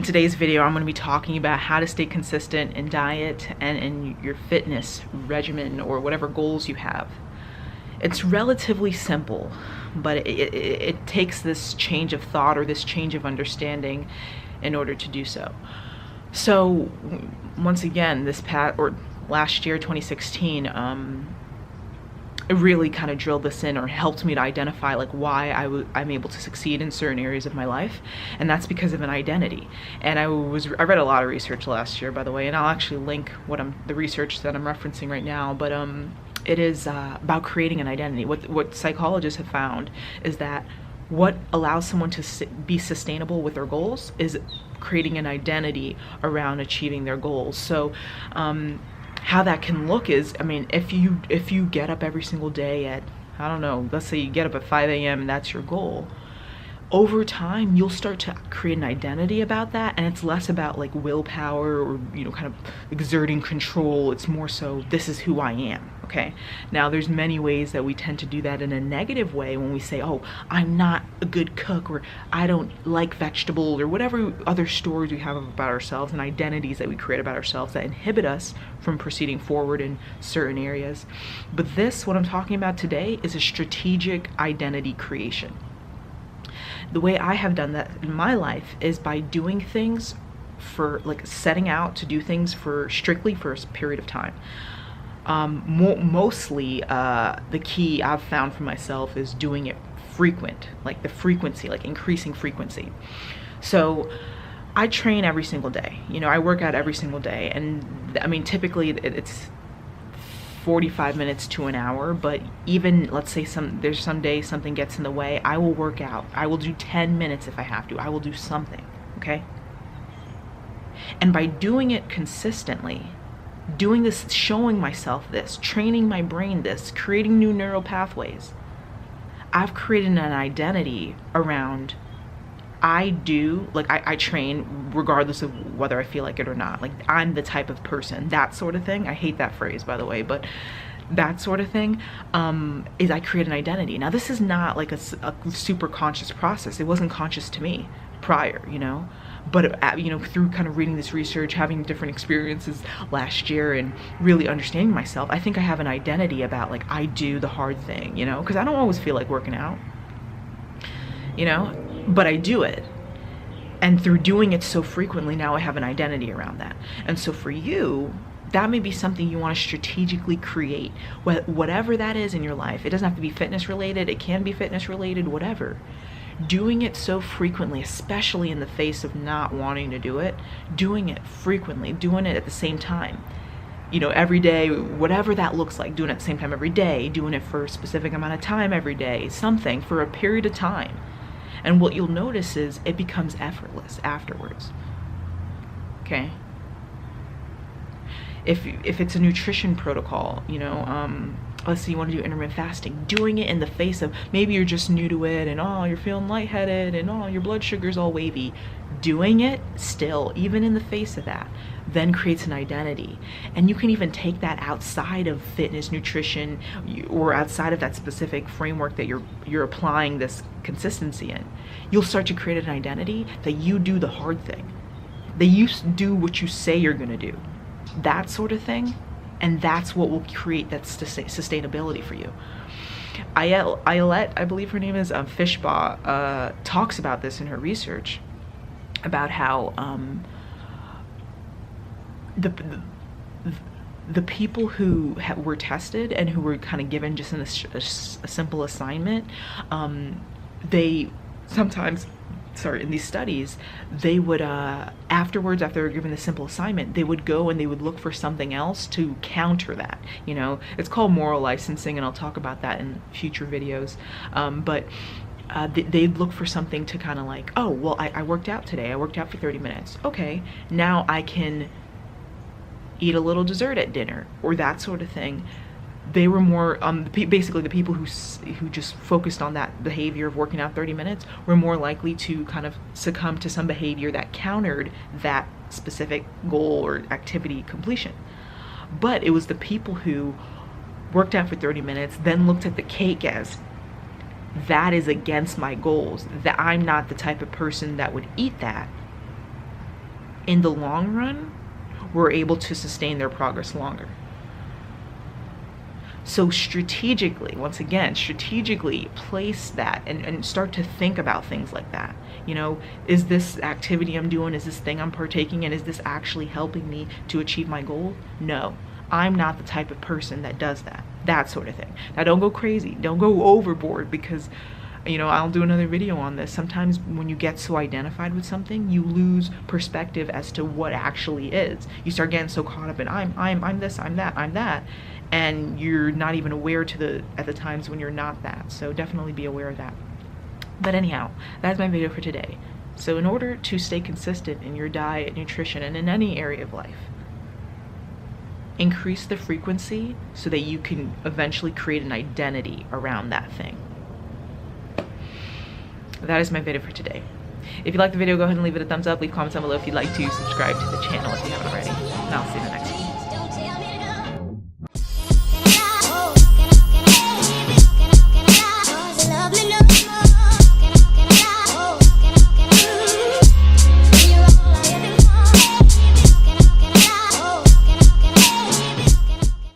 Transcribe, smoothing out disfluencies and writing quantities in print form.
In today's video, I'm going to be talking about how to stay consistent in diet and in your fitness regimen or whatever goals you have. It's relatively simple, but it takes this change of thought or this change of understanding in order to do so. So once again, last year, 2016, it really kind of drilled this in or helped me to identify like why I'm able to succeed in certain areas of my life, and that's because of an identity. And I read a lot of research last year, by the way, and I'll actually link the research that I'm referencing right now, but it is about creating an identity. What psychologists have found is that what allows someone to be sustainable with their goals is creating an identity around achieving their goals. So how that can look is, I mean, if you get up every single day at, I don't know, let's say you get up at 5 a.m. and that's your goal, over time you'll start to create an identity about that, and it's less about like willpower or kind of exerting control. It's more so, this is who I am. Okay, now there's many ways that we tend to do that in a negative way when we say, oh, I'm not a good cook, or I don't like vegetables, or whatever other stories we have about ourselves and identities that we create about ourselves that inhibit us from proceeding forward in certain areas. But what I'm talking about today is a strategic identity creation. The way I have done that in my life is by doing things setting out to do things strictly for a period of time. Mostly the key I've found for myself is doing it frequent, like the frequency, like increasing frequency. So I train every single day, I work out every single day, and I mean typically it's 45 minutes to an hour, but even let's say there's some days something gets in the way, I will work out. I will do 10 minutes if I have to. I will do something, okay? And by doing it consistently, doing this, showing myself this, training my brain this, creating new neural pathways, I've created an identity around I train regardless of whether I feel like it or not. Like, I'm the type of person, that sort of thing. I hate that phrase, by the way, but that sort of thing is I create an identity. Now, this is not like a super conscious process. It wasn't conscious to me prior, but through kind of reading this research, having different experiences last year and really understanding myself, I think I have an identity about like I do the hard thing, because I don't always feel like working out, but I do it. And through doing it so frequently, now I have an identity around that. And so for you, that may be something you want to strategically create, whatever that is in your life. It doesn't have to be fitness related. It can be fitness related, whatever. Doing it so frequently, especially in the face of not wanting to do it, doing it frequently, doing it at the same time, every day, whatever that looks like, doing it at the same time every day, doing it for a specific amount of time every day, something for a period of time. And what you'll notice is it becomes effortless afterwards, okay? If it's a nutrition protocol, let's say you want to do intermittent fasting, doing it in the face of, maybe you're just new to it and you're feeling lightheaded and your blood sugar's all wavy, doing it still, even in the face of that, then creates an identity. And you can even take that outside of fitness, nutrition, or outside of that specific framework that you're applying this consistency in. You'll start to create an identity that you do the hard thing, that you do what you say you're going to do, that sort of thing. And that's what will create that sustainability for you. Ayelet, I believe her name is, Fishbaugh, talks about this in her research, about how the people who were tested and who were kind of given just a simple assignment, they sometimes, in these studies, they would afterwards, after they were given the simple assignment, they would go and they would look for something else to counter that. It's called moral licensing, and I'll talk about that in future videos. But they'd look for something to kind of like, oh, well, I worked out today. I worked out for 30 minutes. Okay, now I can eat a little dessert at dinner, or that sort of thing. They were more, basically the people who just focused on that behavior of working out 30 minutes were more likely to kind of succumb to some behavior that countered that specific goal or activity completion. But it was the people who worked out for 30 minutes, then looked at the cake as, that is against my goals, that I'm not the type of person that would eat that, in the long run were able to sustain their progress longer. So strategically, once again, strategically place that and start to think about things like that. You know, is this activity I'm doing, is this thing I'm partaking in, is this actually helping me to achieve my goal? No, I'm not the type of person that does that. That sort of thing. Now, don't go crazy. Don't go overboard, because, you know, I'll do another video on this. Sometimes when you get so identified with something, you lose perspective as to what actually is. You start getting so caught up in I'm this, I'm that, and you're not even aware at the times when you're not that. So definitely be aware of that. But anyhow, that's my video for today. So in order to stay consistent in your diet, nutrition, and in any area of life, increase the frequency so that you can eventually create an identity around that thing. That is my video for today. If you like the video, go ahead and leave it a thumbs up, leave comments down below if you'd like to, subscribe to the channel if you haven't already, and I'll see you in the next one.